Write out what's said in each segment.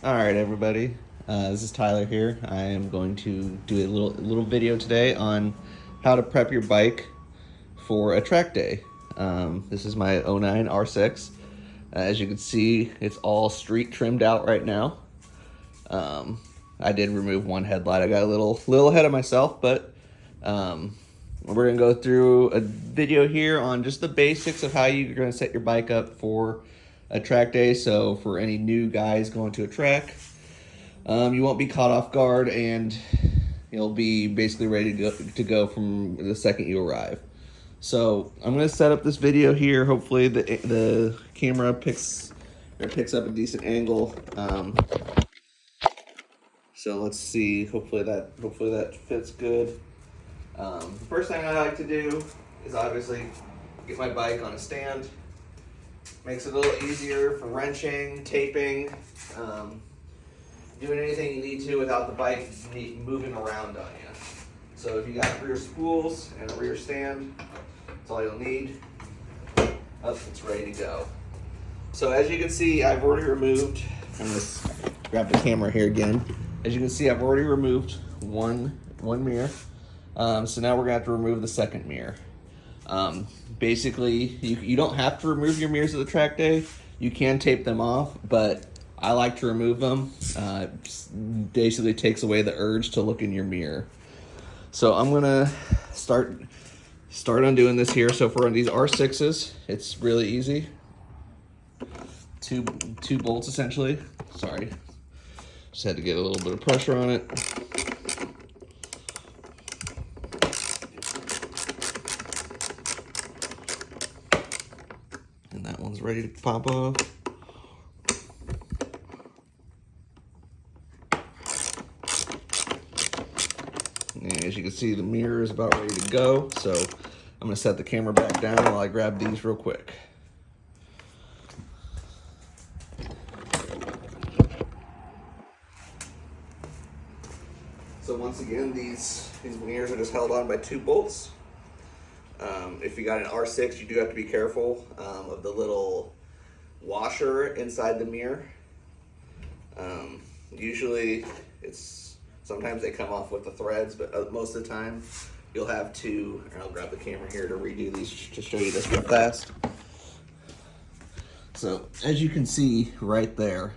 All right, everybody. This is Tyler here. I am going to do a little video today on how to prep your bike for a track day. This is my '09 R6. As you can see, it's all street trimmed out right now. I did remove one headlight. I got a little ahead of myself, but we're gonna go through a video here on just the basics of how you're gonna set your bike up for a track day. So for any new guys going to a track, you won't be caught off guard, and you'll be basically ready to go from the second you arrive. So I'm gonna set up this video here. Hopefully the camera picks up a decent angle. So let's see. Hopefully that fits good. The first thing I like to do is obviously get my bike on a stand. Makes it a little easier for wrenching, taping, doing anything you need to without the bike moving around on you. So if you got rear spools and a rear stand, that's all you'll need. It's ready to go. So as you can see, I've already removed, I'm going to grab the camera here again. As you can see, I've already removed one mirror. So now we're going to have to remove the second mirror. Basically, you don't have to remove your mirrors at the track day. You can tape them off, but I like to remove them. It basically takes away the urge to look in your mirror. So I'm gonna start undoing this here. So for these R6s, it's really easy. Two bolts essentially. Sorry, just had to get a little bit of pressure on it. And that one's ready to pop off. And as you can see, the mirror is about ready to go. So I'm gonna set the camera back down while I grab these real quick. So once again, these mirrors are just held on by two bolts. If you got an R6, you do have to be careful of the little washer inside the mirror. Usually sometimes they come off with the threads, but most of the time you'll have to, and I'll grab the camera here to redo these to show you this real fast. So as you can see right there,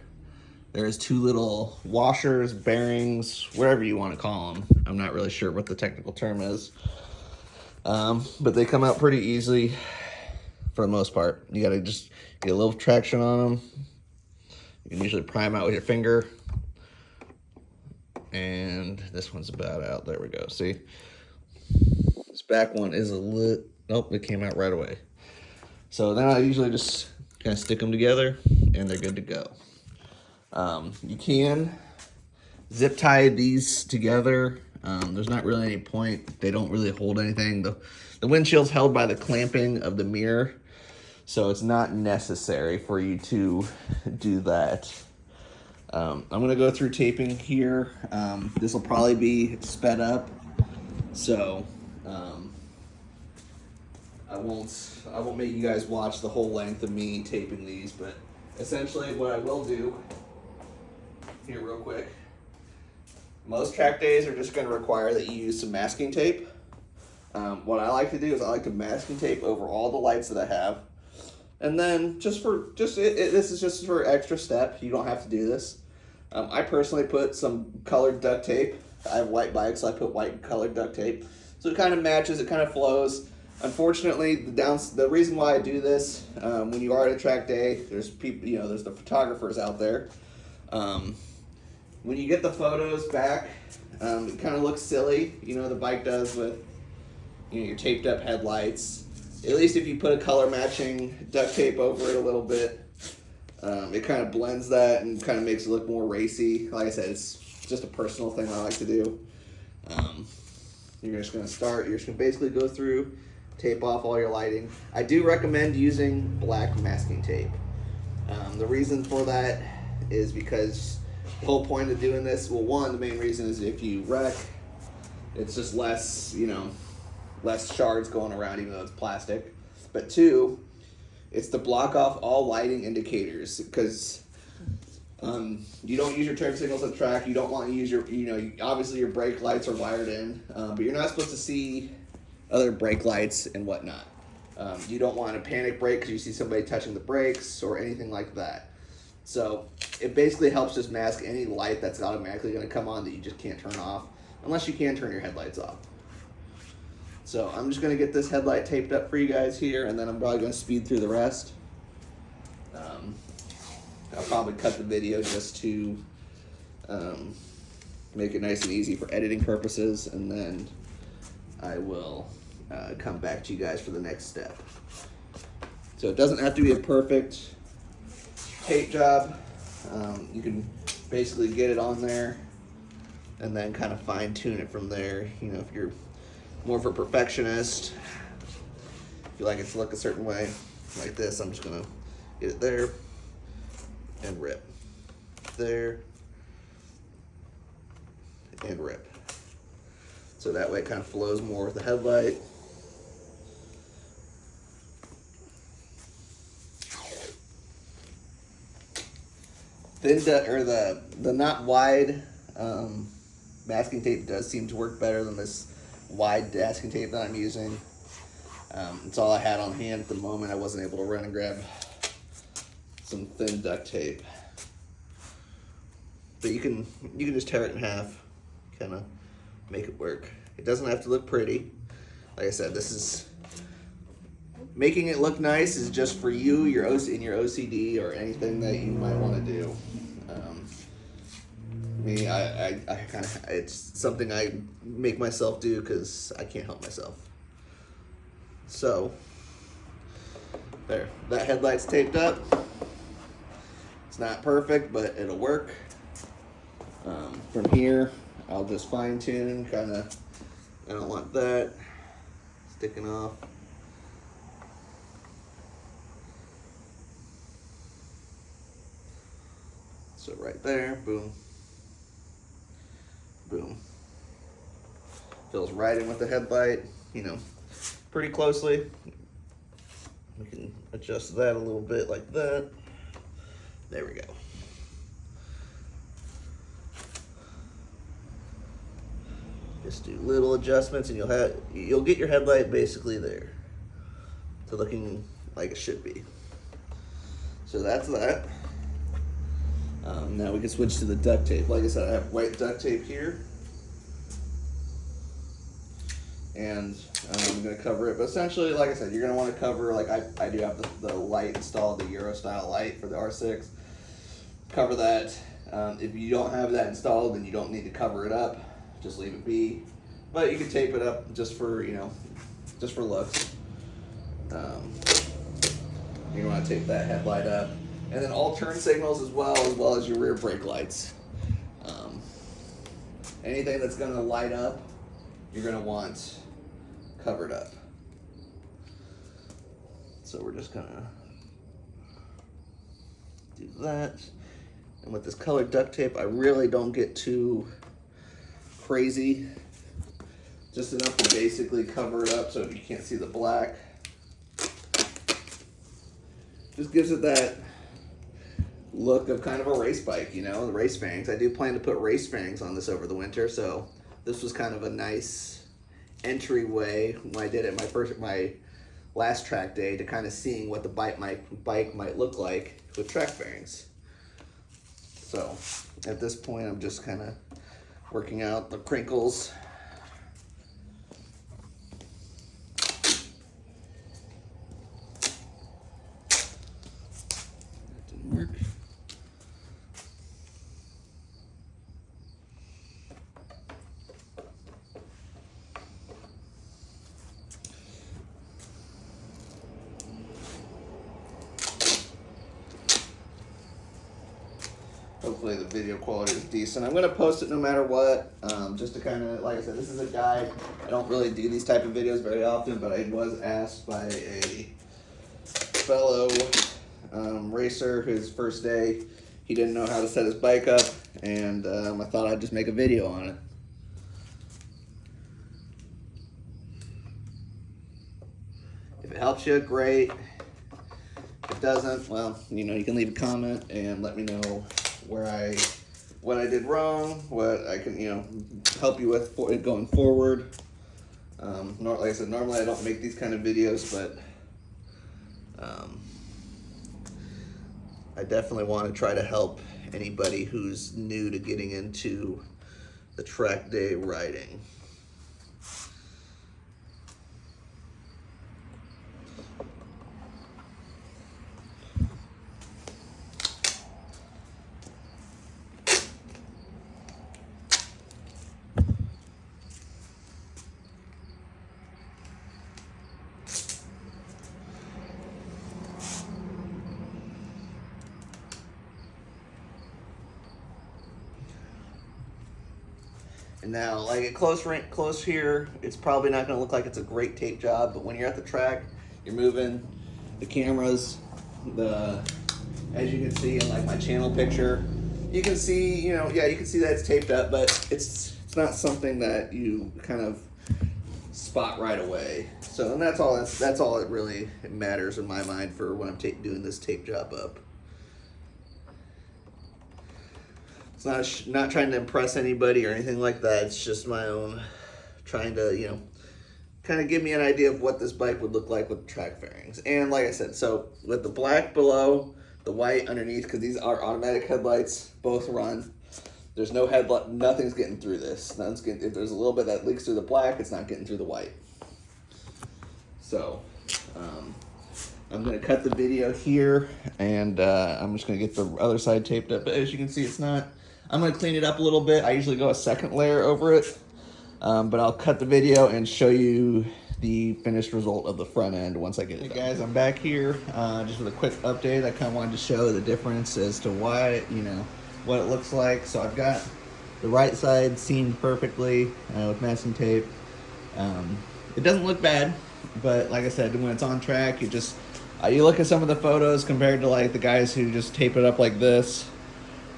there's two little washers, bearings, whatever you want to call them. I'm not really sure what the technical term is. But they come out pretty easily for the most part. You gotta just get a little traction on them. You can usually pry them out with your finger. And this one's about out. There we go. See? This back one is nope, it came out right away. So then I usually just kind of stick them together and they're good to go. You can zip tie these together. There's not really any point. They don't really hold anything. The windshield's held by the clamping of the mirror, so it's not necessary for you to do that. I'm gonna go through taping here. This will probably be sped up, so I won't make you guys watch the whole length of me taping these, but essentially what I will do here real quick. Most track days are just going to require that you use some masking tape. What I like to do is I like to masking tape over all the lights that I have. And then this is just for extra step. You don't have to do this. I personally put some colored duct tape. I have white bikes, so I put white colored duct tape. So it kind of matches, it kind of flows. Unfortunately, the reason why I do this, when you are at a track day, there's people, there's the photographers out there. When you get the photos back, it kind of looks silly, the bike does with your taped up headlights. At least if you put a color matching duct tape over it a little bit, it kind of blends that and kind of makes it look more racy. Like I said, it's just a personal thing I like to do. You're just going to basically go through, tape off all your lighting. I do recommend using black masking tape. The reason for that is because the whole point of doing this, well, one, the main reason is if you wreck, it's just less shards going around, even though it's plastic. But two, it's to block off all lighting indicators, because You don't use your turn signals on track. You don't want to use your, obviously your brake lights are wired in, but you're not supposed to see other brake lights and whatnot. You don't want to panic brake because you see somebody touching the brakes or anything like that. So it basically helps just mask any light that's automatically going to come on that you just can't turn off, unless you can turn your headlights off. So I'm just going to get this headlight taped up for you guys here, and then I'm probably going to speed through the rest. I'll probably cut the video just to make it nice and easy for editing purposes, and then I will come back to you guys for the next step. So it doesn't have to be a perfect tape job. You can basically get it on there and then kind of fine tune it from there. If you're more of a perfectionist, if you like it to look a certain way like this, I'm just gonna get it there and rip, there and rip. So that way it kind of flows more with the headlight. The not wide masking tape does seem to work better than this wide masking tape that I'm using. It's all I had on hand at the moment. I wasn't able to run and grab some thin duct tape. But you can just tear it in half, kind of make it work. It doesn't have to look pretty. Like I said, this is making it look nice is just for you, your OCD, or anything that you might want to do. Me, I kind of, it's something I make myself do because I can't help myself. So there, that headlight's taped up. It's not perfect, but it'll work. From here, I'll just fine tune, kind of, I don't want that sticking off. So right there, boom, boom. Fills right in with the headlight, pretty closely. We can adjust that a little bit like that. There we go. Just do little adjustments and you'll get your headlight basically there to looking like it should be. So that's that. Now we can switch to the duct tape. Like I said, I have white duct tape here, and I'm going to cover it. But essentially, like I said, you're going to want to cover, like I do have the light installed, the Euro style light for the R6. Cover that. If you don't have that installed, then you don't need to cover it up. Just leave it be. But you can tape it up just for, just for looks. You want to tape that headlight up. And then all turn signals as well as your rear brake lights. Anything that's going to light up, you're going to want covered up. So we're just going to do that. And with this colored duct tape, I really don't get too crazy. Just enough to basically cover it up so you can't see the black. Just gives it that look of kind of a race bike, the race fangs. I do plan to put race fangs on this over the winter, so this was kind of a nice entryway when I did it my last track day to kind of seeing what the bike might look like with track fairings. So at this point, I'm just kind of working out the crinkles. That didn't work. Hopefully the video quality is decent. I'm going to post it no matter what, just to kind of, like I said, this is a guide. I don't really do these type of videos very often, but I was asked by a fellow racer whose first day, he didn't know how to set his bike up, and I thought I'd just make a video on it. If it helps you, great. If it doesn't, well, you can leave a comment and let me know what I did wrong, what I can, help you with going forward. Like I said, normally I don't make these kind of videos, but I definitely want to try to help anybody who's new to getting into the track day riding. And now, like at close here, it's probably not going to look like it's a great tape job, but when you're at the track, you're moving the cameras, as you can see in like my channel picture, you can see, you can see that it's taped up, but it's not something that you kind of spot right away. So, and that's all it really matters in my mind for when I'm doing this tape job up. It's not trying to impress anybody or anything like that. It's just my own trying to, kind of give me an idea of what this bike would look like with track fairings. And like I said, so with the black below, the white underneath, because these are automatic headlights, both run. There's no headlight, nothing's getting through this. If there's a little bit that leaks through the black, it's not getting through the white. So, I'm gonna cut the video here, and I'm just gonna get the other side taped up. But as you can see, it's not. I'm gonna clean it up a little bit. I usually go a second layer over it, but I'll cut the video and show you the finished result of the front end once I get it done. Hey guys, I'm back here just with a quick update. I kind of wanted to show the difference as to why, what it looks like. So I've got the right side seamed perfectly with masking tape. It doesn't look bad, but like I said, when it's on track, you look at some of the photos compared to like the guys who just tape it up like this.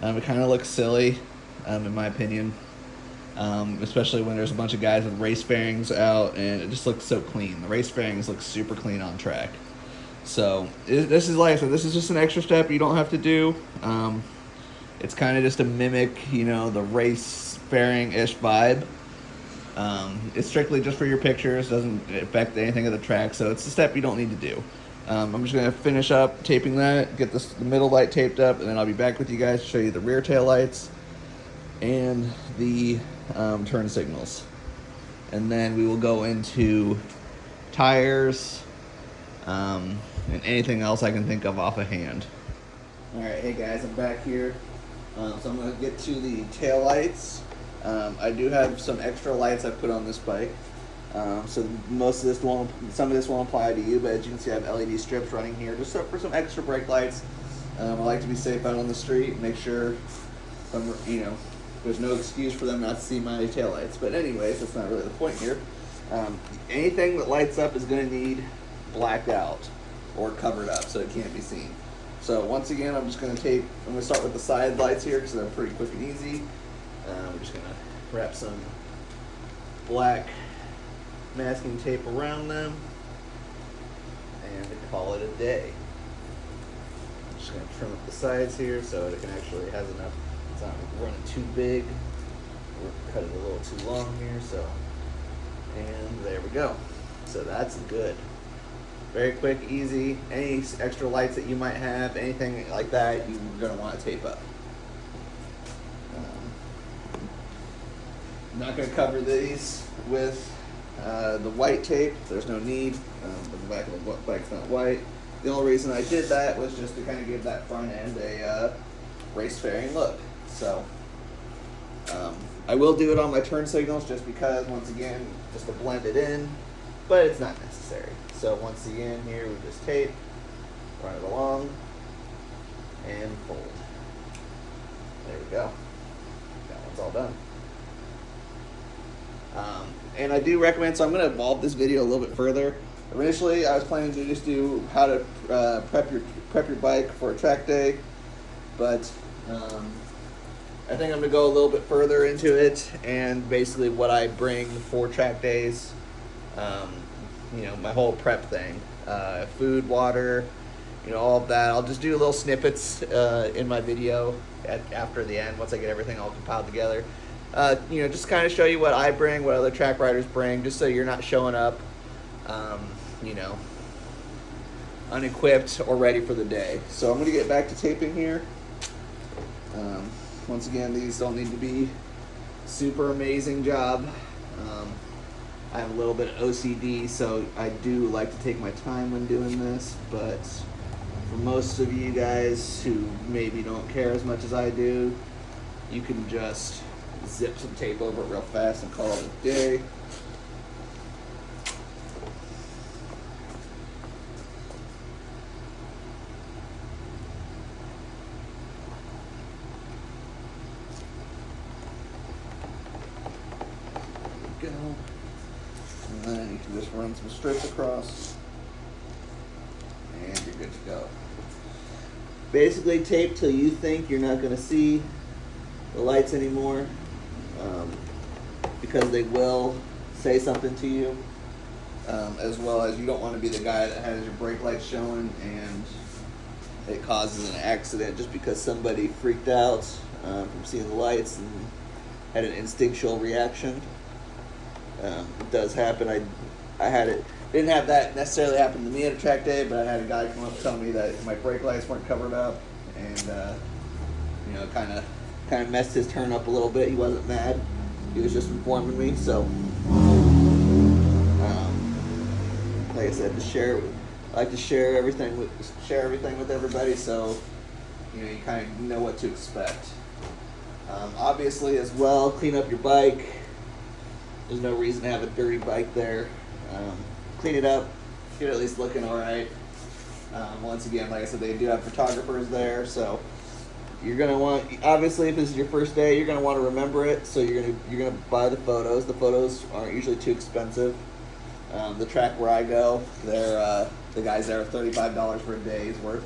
It kind of looks silly, in my opinion, especially when there's a bunch of guys with race fairings out, and it just looks so clean. The race fairings look super clean on track. So this is like I said, this is just an extra step you don't have to do. It's kind of just to mimic, the race fairing-ish vibe. It's strictly just for your pictures, doesn't affect anything of the track, so it's a step you don't need to do. I'm just going to finish up taping that, get the middle light taped up, and then I'll be back with you guys to show you the rear tail lights and the turn signals. And then we will go into tires and anything else I can think of off of hand. Alright, hey guys, I'm back here. So I'm going to get to the tail lights. I do have some extra lights I put on this bike. So some of this won't apply to you, but as you can see, I have LED strips running here just for some extra brake lights. I like to be safe out on the street, make sure there's no excuse for them not to see my taillights. But anyways, that's not really the point here. Anything that lights up is going to need blacked out or covered up so it can't be seen. So once again, I'm going to start with the side lights here because they're pretty quick and easy. I'm just going to wrap some black masking tape around them and call it a day. I'm just going to trim up the sides here so it can actually has enough. It's not running too big. We'll cut it a little too long here, and there we go. So that's good. Very quick, easy. Any extra lights that you might have, anything like that, you're going to want to tape up. I'm not going to cover these with the white tape. There's no need. The back of the bike's not white. The only reason I did that was just to kind of give that front end a race fairing look. So I will do it on my turn signals just because, once again, just to blend it in, but it's not necessary. So once again, here we just tape, run it along, and fold. There we go. That one's all done. And I do recommend, so I'm going to evolve this video a little bit further. Initially, I was planning to just do how to prep your bike for a track day, but I think I'm going to go a little bit further into it, and basically what I bring for track days, my whole prep thing, food, water, all of that. I'll just do little snippets in my video after the end once I get everything all compiled together. Just kind of show you what I bring, what other track riders bring, just so you're not showing up, unequipped or ready for the day. So I'm going to get back to taping here. Once again, these don't need to be super amazing job. I have a little bit of OCD, so I do like to take my time when doing this, but for most of you guys who maybe don't care as much as I do, you can just zip some tape over it real fast and call it a day. There we go. And then you can just run some strips across and you're good to go. Basically tape till you think you're not going to see the lights anymore, because they will say something to you, as well as you don't want to be the guy that has your brake lights showing and it causes an accident just because somebody freaked out from seeing the lights and had an instinctual reaction. It does happen. I had it. Didn't have that necessarily happen to me at a track day, but I had a guy come up and tell me that my brake lights weren't covered up, and kind of messed his turn up a little bit. He wasn't mad. He was just informing me. So, like I said, I like to share everything with everybody, so you kind of know what to expect. Obviously, as well, clean up your bike. There's no reason to have a dirty bike there. Clean it up, get it at least looking all right. Once again, like I said, they do have photographers there, so you're gonna want, obviously, if this is your first day, you're gonna want to remember it. So you're gonna buy the photos. The photos aren't usually too expensive. The track where I go, the guys there are $35 for a day's worth.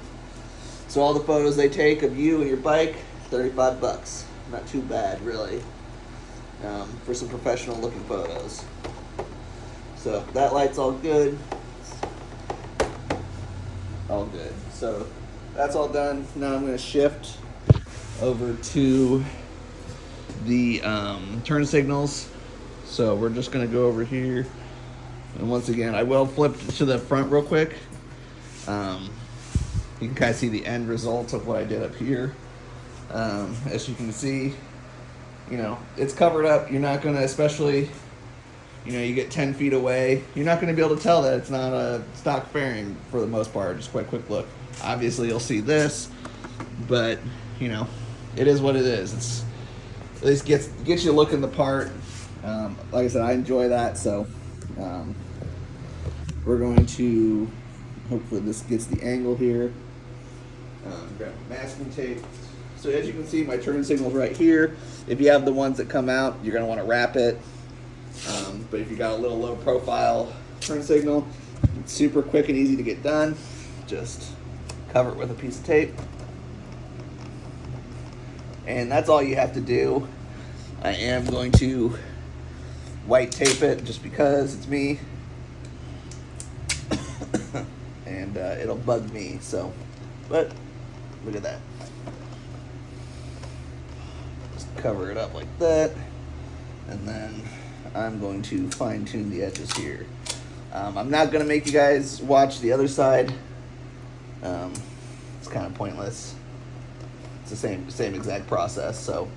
So all the photos they take of you and your bike, $35. Not too bad, really, for some professional looking photos. So that light's all good. All good. So that's all done. Now I'm going to shift over to the turn signals. So we're just going to go over here. And once again, I will flip to the front real quick. You can kind of see the end result of what I did up here. As you can see, it's covered up. You're not going to, especially, you get 10 feet away, you're not going to be able to tell that it's not a stock fairing for the most part. Just quite a quick look. Obviously, you'll see this, but, it is what it is. It's at least gets you looking the part. Like I said, I enjoy that, so we're going to, hopefully this gets the angle here. Grab masking tape. So as you can see, my turn signal's right here. If you have the ones that come out, you're going to want to wrap it. But if you got a little low profile turn signal, it's super quick and easy to get done. Just cover it with a piece of tape. And that's all you have to do. I am going to white tape it just because it's me. And it'll bug me, so, but look at that. Just cover it up like that. And then I'm going to fine tune the edges here. I'm not going to make you guys watch the other side. It's kind of pointless. It's the same exact process. So,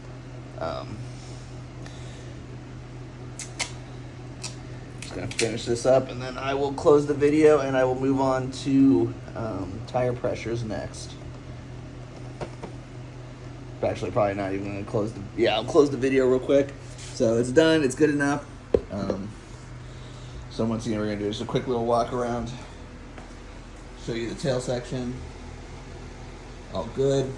just going to finish this up, and then I will close the video, and I will move on to tire pressures next. Actually, probably not even going to close I'll close the video real quick. So it's done. It's good enough. So once again, we're going to do just a quick little walk around. Show you the tail section. All good.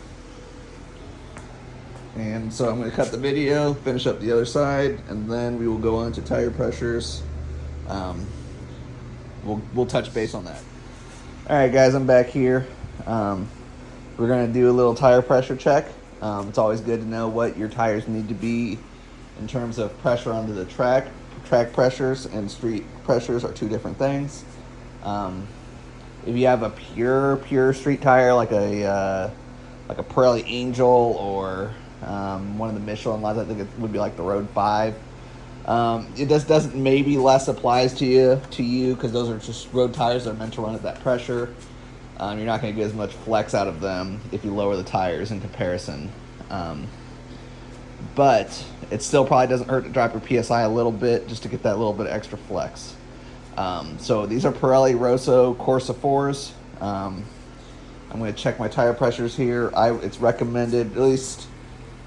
And so I'm going to cut the video, finish up the other side, and then we will go on to tire pressures. We'll touch base on that. All right, guys, I'm back here. We're going to do a little tire pressure check. It's always good to know what your tires need to be in terms of pressure onto the track. Track pressures and street pressures are two different things. If you have a pure street tire like a Pirelli Angel or one of the Michelin lines, I think it would be like the Road 5. It just doesn't, maybe less applies to you because those are just road tires that are meant to run at that pressure. You're not going to get as much flex out of them if you lower the tires in comparison. But it still probably doesn't hurt to drop your PSI a little bit just to get that little bit of extra flex. So these are Pirelli Rosso Corsa 4s. I'm going to check my tire pressures here. It's recommended, at least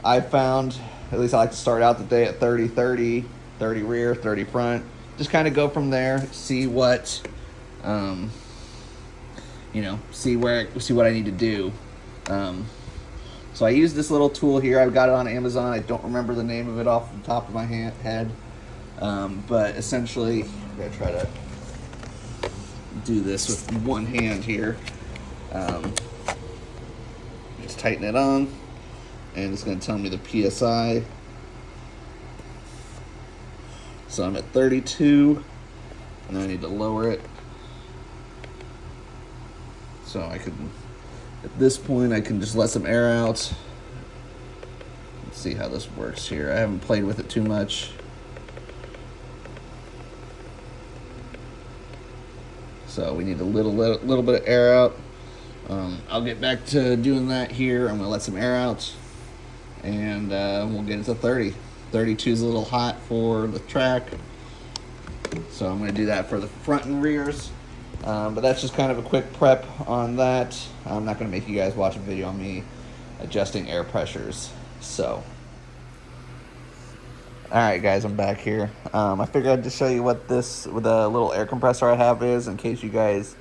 I found, at least I like to start out the day at 30, 30, 30 rear, 30 front. Just kind of go from there, see what, see what I need to do. So I use this little tool here. I've got it on Amazon. I don't remember the name of it off the top of my head. But essentially, I'm going to try to do this with one hand here. Just tighten it on, and it's going to tell me the PSI. So I'm at 32, and I need to lower it. So I can, at this point, I can just let some air out. Let's see how this works here. I haven't played with it too much. So we need a little bit of air out. I'll get back to doing that here. I'm going to let some air out, and we'll get it to 30. 32 is a little hot for the track, so I'm going to do that for the front and rears. But that's just kind of a quick prep on that. I'm not going to make you guys watch a video on me adjusting air pressures. So, alright guys, I'm back here. I figured I'd just show you what this, with the little air compressor I have is, in case you guys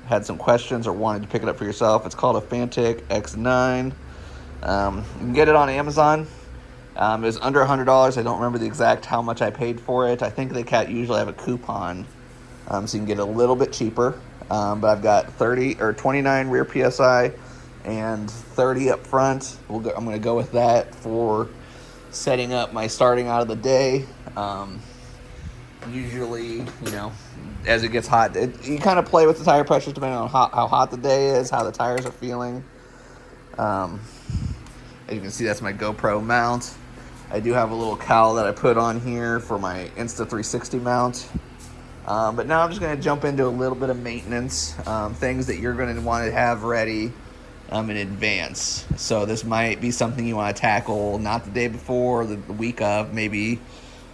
had some questions or wanted to pick it up for yourself. It's called a Fantic X9. You can get it on Amazon. It was under $100. I don't remember the exact how much I paid for it. I think they usually have a coupon, so you can get it a little bit cheaper. But I've got 29 rear PSI and 30 up front. I'm going to go with that for setting up my starting out of the day. Usually, as it gets hot, you kind of play with the tire pressures depending on how hot the day is, how the tires are feeling. As you can see, that's my GoPro mount. I do have a little cowl that I put on here for my Insta360 mount. But now I'm just going to jump into a little bit of maintenance, things that you're going to want to have ready in advance. So this might be something you want to tackle not the day before or the week of, maybe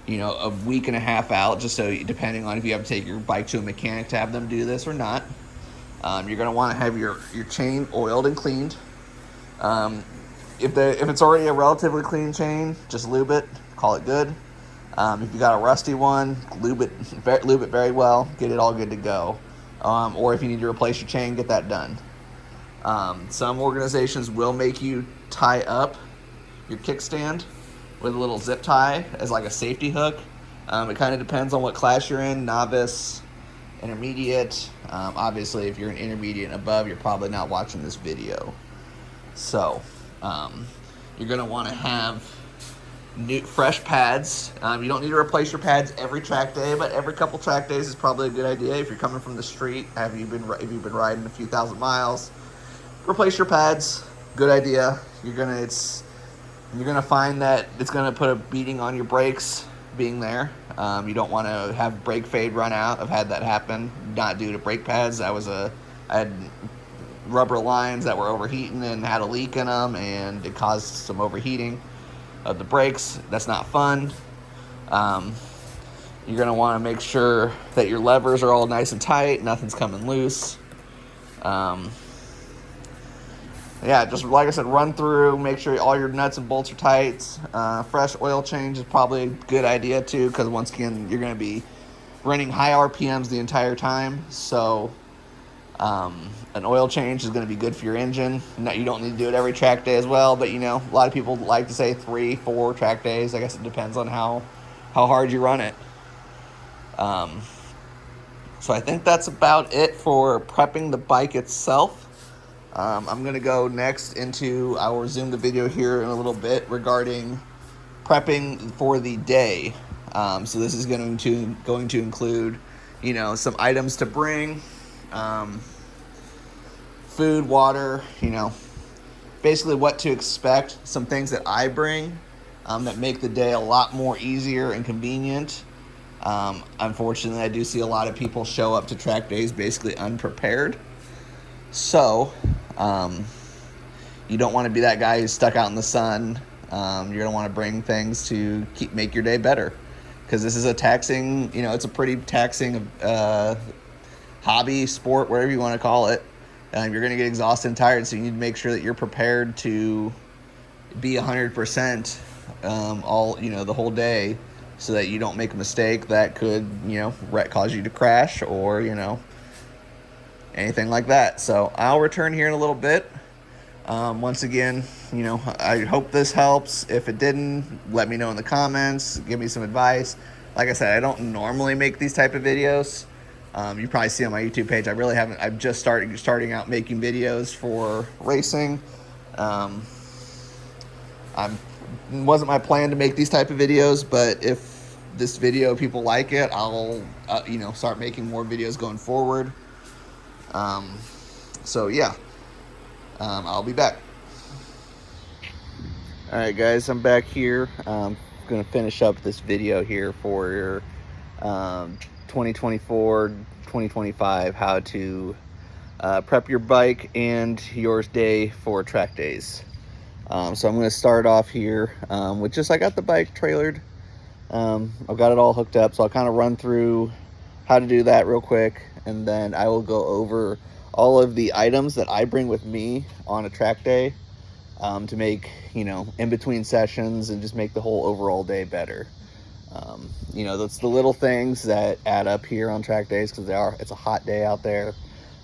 a week and a half out, just so depending on if you have to take your bike to a mechanic to have them do this or not. You're going to want to have your chain oiled and cleaned. If it's already a relatively clean chain, just lube it, call it good. If you got a rusty one, lube it very well, get it all good to go. Or if you need to replace your chain, get that done. Some organizations will make you tie up your kickstand with a little zip tie as like a safety hook. It kind of depends on what class you're in, novice, intermediate. Obviously, if you're an intermediate and above, you're probably not watching this video. So, you're going to want to have new fresh pads. You don't need to replace your pads every track day, but every couple track days is probably a good idea. If you're coming from the street, if you've been riding a few thousand miles, replace your pads. Good idea. You're gonna find that it's gonna put a beating on your brakes being there. You don't want to have brake fade run out. I've had that happen, not due to brake pads. I had rubber lines that were overheating and had a leak in them, and it caused some overheating of the brakes. That's not fun. You're going to want to make sure that your levers are all nice and tight, nothing's coming loose. Just like I said, run through, make sure all your nuts and bolts are tight. Fresh oil change is probably a good idea too, because once again, you're going to be running high RPMs the entire time. So an oil change is going to be good for your engine. Now, you don't need to do it every track day as well, but a lot of people like to say 3-4 track days. I guess it depends on how hard you run it. So I think that's about it for prepping the bike itself. I'm going to go next I will resume the video here in a little bit regarding prepping for the day. So this is going to include, some items to bring, food, water, basically what to expect, some things that I bring that make the day a lot more easier and convenient. Unfortunately, I do see a lot of people show up to track days basically unprepared. So, you don't want to be that guy who's stuck out in the sun. You're going to want to bring things to make your day better. Because this is a taxing, it's a pretty taxing hobby, sport, whatever you want to call it. You're going to get exhausted and tired, so you need to make sure that you're prepared to be 100% all, the whole day, so that you don't make a mistake that could, cause you to crash or, anything like that. So I'll return here in a little bit. Once again, I hope this helps. If it didn't, let me know in the comments. Give me some advice. Like I said, I don't normally make these type of videos. You probably see on my YouTube page, I really haven't. I've just starting out making videos for racing. Wasn't my plan to make these type of videos, but if this video people like it, I'll start making more videos going forward. So yeah. I'll be back. Alright guys, I'm back here. I'm going to finish up this video here for your 2024-2025 how to prep your bike and your day for track days. So I'm going to start off here with I got the bike trailered. I've got it all hooked up, so I'll kind of run through how to do that real quick, and then I will go over all of the items that I bring with me on a track day to make, in between sessions and just make the whole overall day better. That's the little things that add up here on track days, because it's a hot day out there.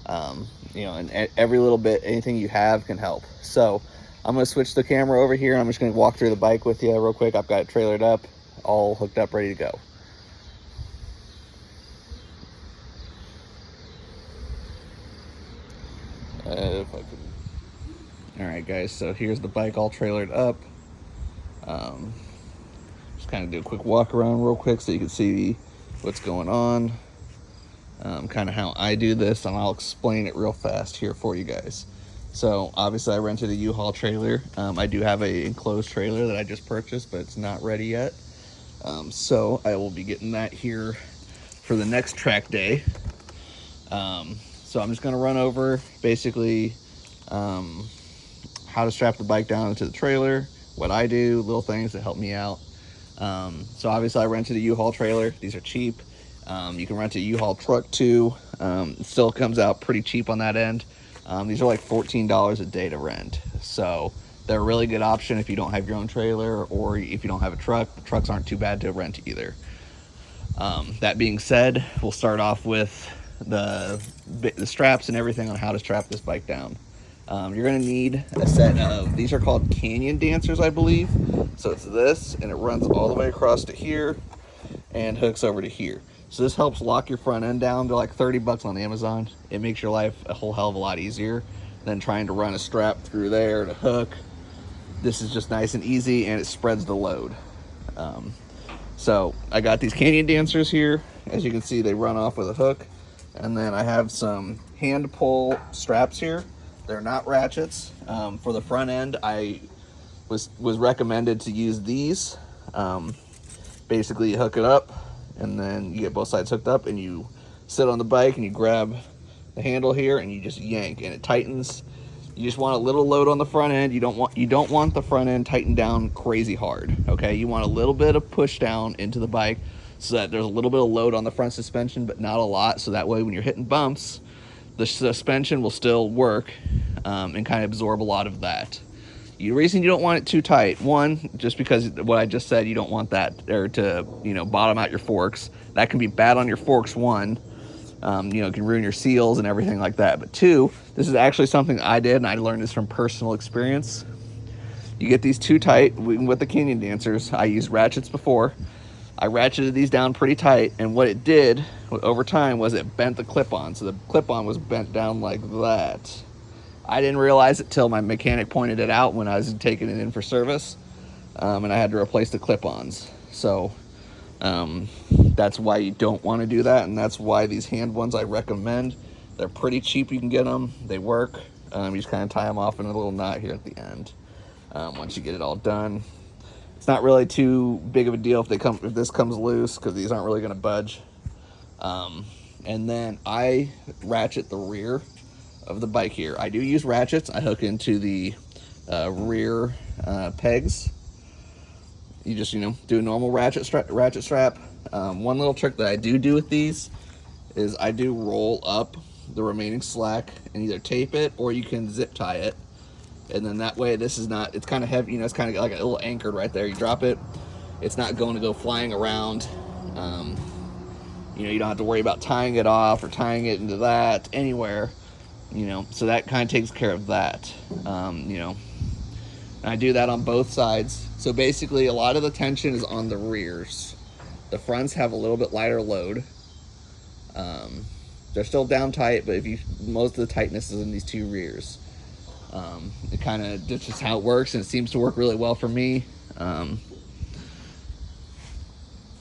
And every little bit, anything you have can help. So I'm going to switch the camera over here. I'm just going to walk through the bike with you real quick. I've got it trailered up, all hooked up, ready to go. If I can. Alright guys, so here's the bike all trailered up. Just kind of do a quick walk around real quick so you can see what's going on. Kind of how I do this, and I'll explain it real fast here for you guys. So obviously I rented a U-Haul trailer. I do have a enclosed trailer that I just purchased, but it's not ready yet. So I will be getting that here for the next track day. So I'm just going to run over basically how to strap the bike down into the trailer, what I do, little things that help me out. So obviously I rented a U-Haul trailer. These are cheap. You can rent a U-Haul truck too. It still comes out pretty cheap on that end. These are like $14 a day to rent. So they're a really good option if you don't have your own trailer, or if you don't have a truck. The trucks aren't too bad to rent either. That being said, we'll start off with the straps and everything on how to strap this bike down. You're going to need a set of, these are called Canyon Dancers, I believe. So it's this, and it runs all the way across to here and hooks over to here. So this helps lock your front end down. They're like 30 bucks on Amazon. It makes your life a whole hell of a lot easier than trying to run a strap through there to hook. This is just nice and easy, and it spreads the load. So I got these Canyon Dancers here. As you can see, they run off with a hook. And then I have some hand pull straps here. They're not ratchets. For the front end, I was recommended to use these. Basically, you hook it up, and then you get both sides hooked up, and you sit on the bike and you grab the handle here and you just yank, and it tightens. You just want a little load on the front end. You don't want the front end tightened down crazy hard. Okay, you want a little bit of push down into the bike, so that there's a little bit of load on the front suspension, but not a lot, so that way when you're hitting bumps, the suspension will still work and kind of absorb a lot of that. The reason you don't want it too tight, one, just because what I just said, you don't want that or to bottom out your forks. That can be bad on your forks, one. It can ruin your seals and everything like that. But two, this is actually something I did, and I learned this from personal experience. You get these too tight with the Canyon Dancers. I used ratchets before. I ratcheted these down pretty tight, and what it did over time was it bent the clip-on. So the clip-on was bent down like that. I didn't realize it till my mechanic pointed it out when I was taking it in for service, and I had to replace the clip-ons. So that's why you don't want to do that, and that's why these hand ones I recommend. They're pretty cheap. You can get them. They work. You just kind of tie them off in a little knot here at the end. Once you get it all done, it's not really too big of a deal if this comes loose, because these aren't really going to budge. And then I ratchet the rear of the bike here. I do use ratchets. I hook into the rear pegs. You just, do a normal ratchet strap. One little trick that I do with these is I do roll up the remaining slack and either tape it, or you can zip tie it. And then that way it's kind of heavy, it's kind of like a little anchored right there. You drop it, it's not going to go flying around. You don't have to worry about tying it off or tying it into that anywhere, so that kind of takes care of that. And I do that on both sides. So basically a lot of the tension is on the rears. The fronts have a little bit lighter load. They're still down tight, but most of the tightness is in these two rears. It kind of just how it works, and it seems to work really well for me.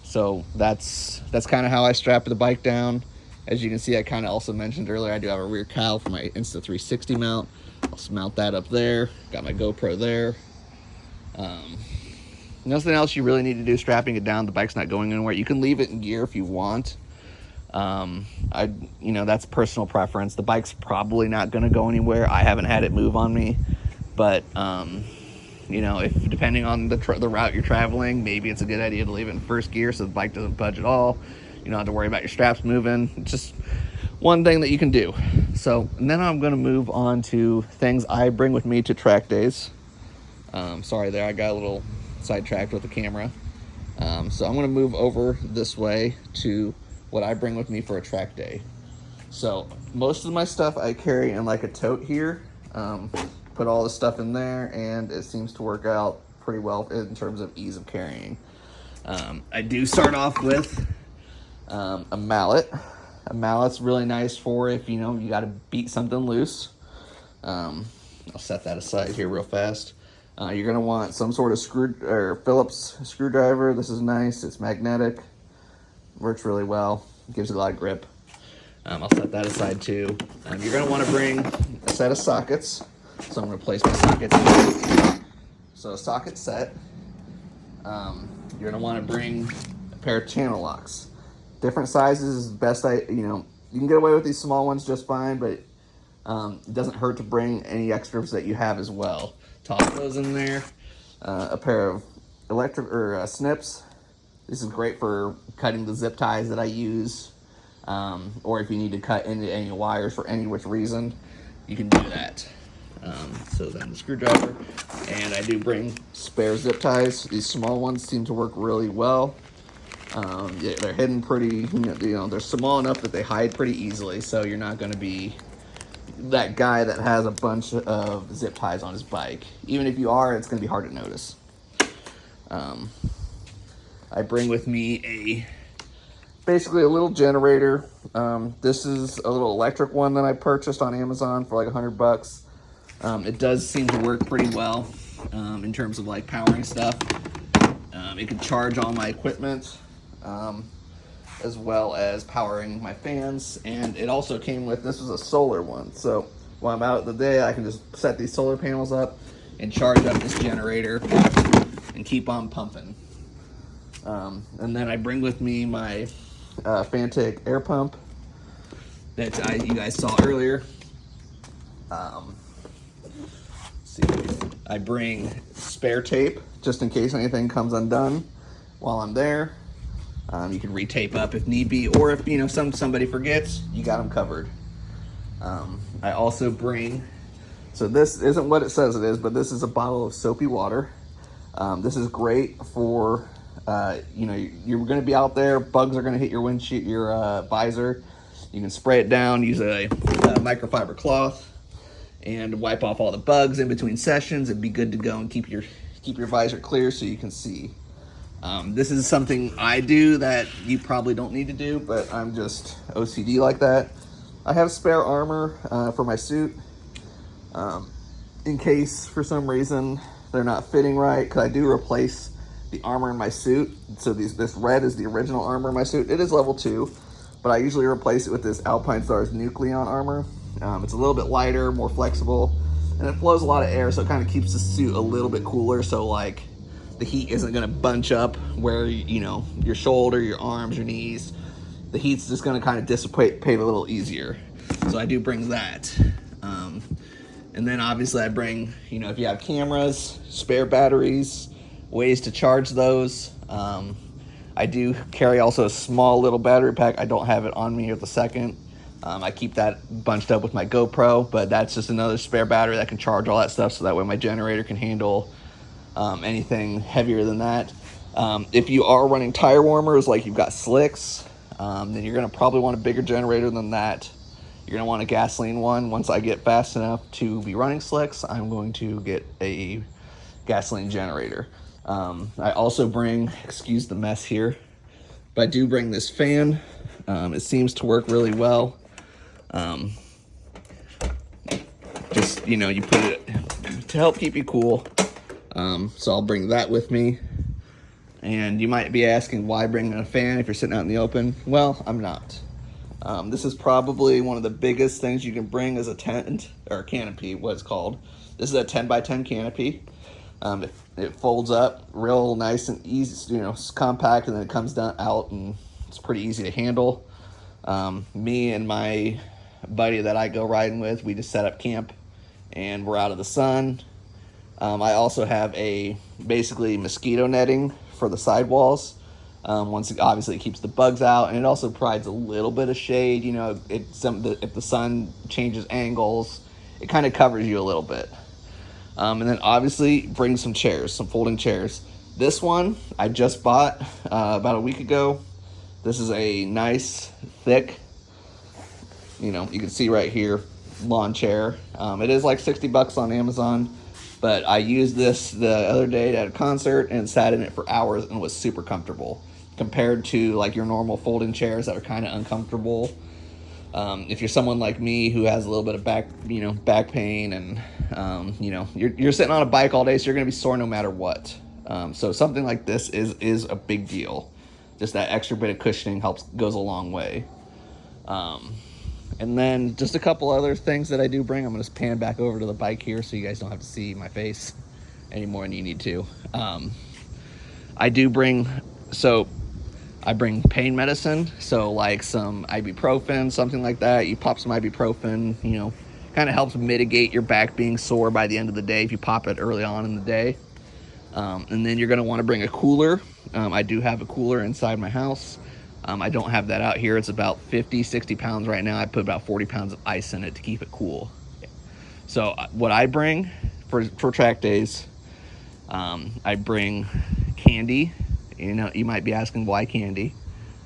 So that's kind of how I strap the bike down. As you can see, I kind of also mentioned earlier, I do have a rear cowl for my Insta360 mount. I'll mount that up there. Got my GoPro there. Nothing else you really need to do strapping it down. The bike's not going anywhere. You can leave it in gear if you want. That's personal preference. The bike's probably not going to go anywhere. I haven't had it move on me, but if depending on the route you're traveling, maybe it's a good idea to leave it in first gear so the bike doesn't budge at all. You don't have to worry about your straps moving. It's just one thing that you can do. So, and then I'm going to move on to things I bring with me to track days. Sorry there, I got a little sidetracked with the camera. So I'm going to move over this way to what I bring with me for a track day. So most of my stuff I carry in like a tote here. Put all the stuff in there, and it seems to work out pretty well in terms of ease of carrying. I do start off with a mallet. A mallet's really nice for if you got to beat something loose. I'll set that aside here real fast. You're gonna want some sort of Phillips screwdriver. This is nice. It's magnetic. Works really well. Gives it a lot of grip. I'll set that aside too. You're gonna want to bring a set of sockets. So I'm gonna place my sockets here. So a socket set. You're gonna want to bring a pair of channel locks. Different sizes is best. You can get away with these small ones just fine, but it doesn't hurt to bring any extras that you have as well. Toss those in there. A pair of electric snips. This is great for cutting the zip ties that I use, or if you need to cut into any wires for any which reason, you can do that. So then the screwdriver, and I do bring spare zip ties. These small ones seem to work really well. They're hidden pretty, they're small enough that they hide pretty easily, so you're not going to be that guy that has a bunch of zip ties on his bike. Even if you are, it's going to be hard to notice. I bring with me basically a little generator. This is a little electric one that I purchased on Amazon for like $100. It does seem to work pretty well in terms of like powering stuff. It can charge all my equipment, as well as powering my fans. And it also came with, this was a solar one. So while I'm out of the day, I can just set these solar panels up and charge up this generator and keep on pumping. And then I bring with me my Fantic air pump that you guys saw earlier. I bring spare tape just in case anything comes undone while I'm there. You can retape up if need be, or if somebody forgets, you got them covered. I also bring, so this isn't what it says it is, but this is a bottle of soapy water. This is great for you're going to be out there, bugs are going to hit your windshield, your visor. You can spray it down, use a microfiber cloth, and wipe off all the bugs in between sessions and be good to go and keep your visor clear so you can see. This is something I do that you probably don't need to do, but I'm just OCD like that. I have spare armor for my suit in case for some reason they're not fitting right, because I do replace the armor in my suit. So this red is the original armor in my suit. It is level 2, but I usually replace it with this Alpine Stars Nucleon armor. It's a little bit lighter, more flexible, and it flows a lot of air, so it kind of keeps the suit a little bit cooler, so like the heat isn't going to bunch up where, you know, your shoulder, your arms, your knees. The heat's just going to kind of dissipate a little easier. So I do bring that. And then obviously I bring, you know, if you have cameras, spare batteries, ways to charge those. I do carry also a small little battery pack. I don't have it on me at the second. I keep that bunched up with my GoPro, but that's just another spare battery that can charge all that stuff, so that way my generator can handle anything heavier than that. If you are running tire warmers, like you've got slicks, then you're going to probably want a bigger generator than that. You're going to want a gasoline one. Once I get fast enough to be running slicks, I'm going to get a gasoline generator. I also bring, excuse the mess here, but I do bring this fan. It seems to work really well. Just, you know, you put it to help keep you cool. So I'll bring that with me. And you might be asking, why bring a fan if you're sitting out in the open? Well, I'm not. This is probably one of the biggest things you can bring as a tent, or canopy, what it's called. This is a 10 by 10 canopy. It folds up real nice and easy, you know, it's compact, and then it comes down out, and it's pretty easy to handle. Me and my buddy that I go riding with, we just set up camp, and we're out of the sun. I also have a basically mosquito netting for the sidewalls. Once it obviously keeps the bugs out, and it also provides a little bit of shade. You know, if the sun changes angles, it kind of covers you a little bit. And then obviously bring some chairs, some folding chairs. This one I just bought about a week ago. This is a nice, thick, you know, you can see right here, lawn chair. It is like $60 on Amazon, but I used this the other day at a concert and sat in it for hours and was super comfortable compared to like your normal folding chairs that are kind of uncomfortable. If you're someone like me who has a little bit of back pain, and you know, you're sitting on a bike all day, so you're gonna be sore no matter what. So something like this is a big deal. Just that extra bit of cushioning goes a long way. And then just a couple other things that I do bring. I'm gonna just pan back over to the bike here so you guys don't have to see my face any more than you need to. I bring pain medicine, so like some ibuprofen, something like that. You pop some ibuprofen, you know, kind of helps mitigate your back being sore by the end of the day if you pop it early on in the day. And then you're going to want to bring a cooler. I do have a cooler inside my house. I don't have that out here. It's about 50, 60 pounds right now. I put about 40 pounds of ice in it to keep it cool. So what I bring for track days, I bring candy. You know, you might be asking why candy.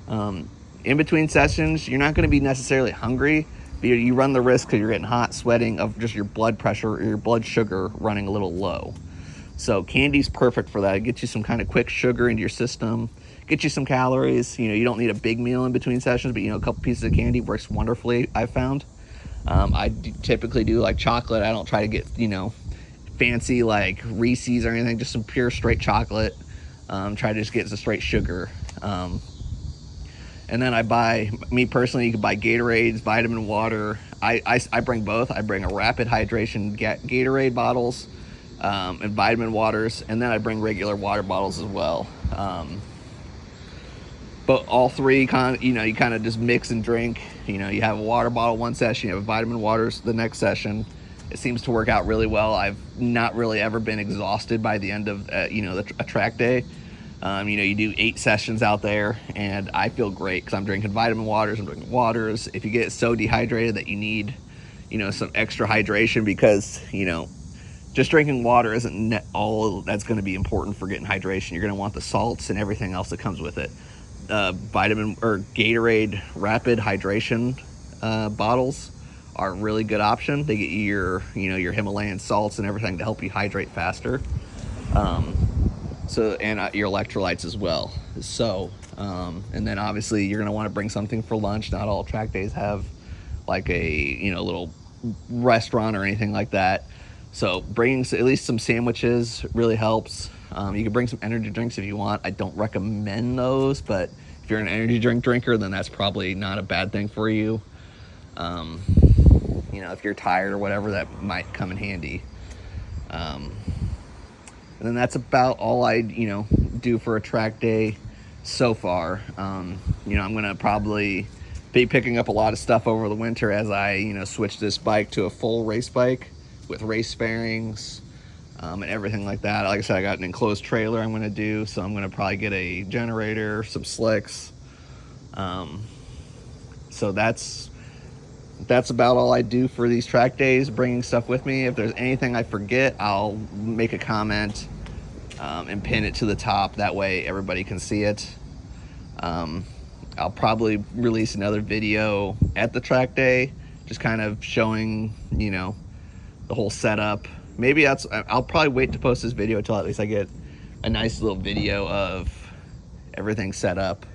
In between sessions, you're not going to be necessarily hungry, but you run the risk because you're getting hot, sweating, of just your blood pressure or your blood sugar running a little low. So candy's perfect for that. It gets you some kind of quick sugar into your system, get you some calories. You know, you don't need a big meal in between sessions, but you know, a couple pieces of candy works wonderfully, I've found. Typically do like chocolate. I don't try to get, you know, fancy like Reese's or anything, just some pure straight chocolate. Try to just get the straight sugar. And then me personally, you can buy Gatorades, vitamin water. I bring both. I bring a rapid hydration Gatorade bottles and vitamin waters, and then I bring regular water bottles as well. But all three, you kind of just mix and drink. You know, you have a water bottle one session, you have vitamin waters the next session. It seems to work out really well. I've not really ever been exhausted by the end of a track day. You do 8 sessions out there, and I feel great because I'm drinking vitamin waters, I'm drinking waters. If you get so dehydrated that you need, some extra hydration, because, just drinking water isn't all that's going to be important for getting hydration. You're going to want the salts and everything else that comes with it. Vitamin or Gatorade rapid hydration bottles are a really good option. They get you your Himalayan salts and everything to help you hydrate faster. And your electrolytes as well. And then obviously you're going to want to bring something for lunch. Not all track days have like a, little restaurant or anything like that. So bringing at least some sandwiches really helps. You can bring some energy drinks if you want. I don't recommend those, but if you're an energy drink drinker, then that's probably not a bad thing for you. you know, if you're tired or whatever, that might come in handy. And then that's about all I, you know, do for a track day so far. You know, I'm going to probably be picking up a lot of stuff over the winter as I, you know, switch this bike to a full race bike with race bearings, and everything like that. Like I said, I got an enclosed trailer I'm going to do, so I'm going to probably get a generator, some slicks. So that's about all I do for these track days, bringing stuff with me. If there's anything I forget, I'll make a comment and pin it to the top. That way everybody can see it. I'll probably release another video at the track day, just kind of showing, you know, the whole setup. Maybe I'll probably wait to post this video until at least I get a nice little video of everything set up.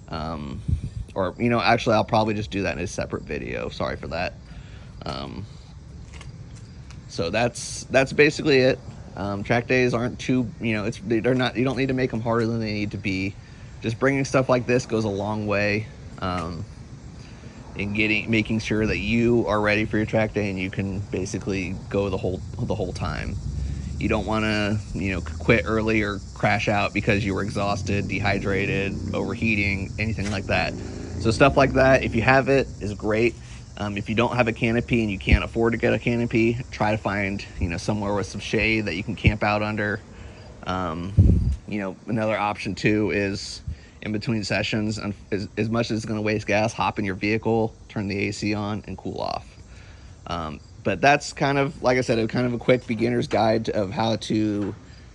Or, you know, actually I'll probably just do that in a separate video. Sorry for that. So that's basically it. Track days aren't too, you know, they're not, you don't need to make them harder than they need to be. Just bringing stuff like this goes a long way in making sure that you are ready for your track day and you can basically go the whole time. You don't want to, you know, quit early or crash out because you were exhausted, dehydrated, overheating, anything like that. So stuff like that, if you have it, is great. If you don't have a canopy and you can't afford to get a canopy, try to find, you know, somewhere with some shade that you can camp out under. You know, another option too is in between sessions, and as much as it's going to waste gas, hop in your vehicle, turn the AC on, and cool off. But that's kind of, like I said, kind of a quick beginner's guide of how to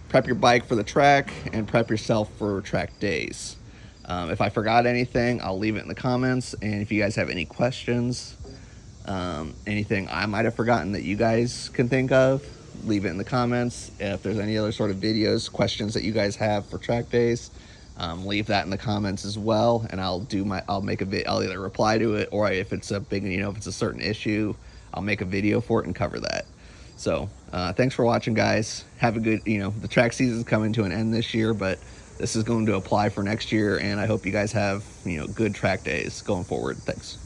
prep your bike for the track and prep yourself for track days. If I forgot anything, I'll leave it in the comments. And if you guys have any questions, anything I might have forgotten that you guys can think of, leave it in the comments. If there's any other sort of videos, questions that you guys have for track days, leave that in the comments as well. And I'll either reply to it, or if it's a big, you know, if it's a certain issue, I'll make a video for it and cover that. So thanks for watching, guys. Have a good, you know, the track season's coming to an end this year, but this is going to apply for next year, and I hope you guys have, you know, good track days going forward. Thanks.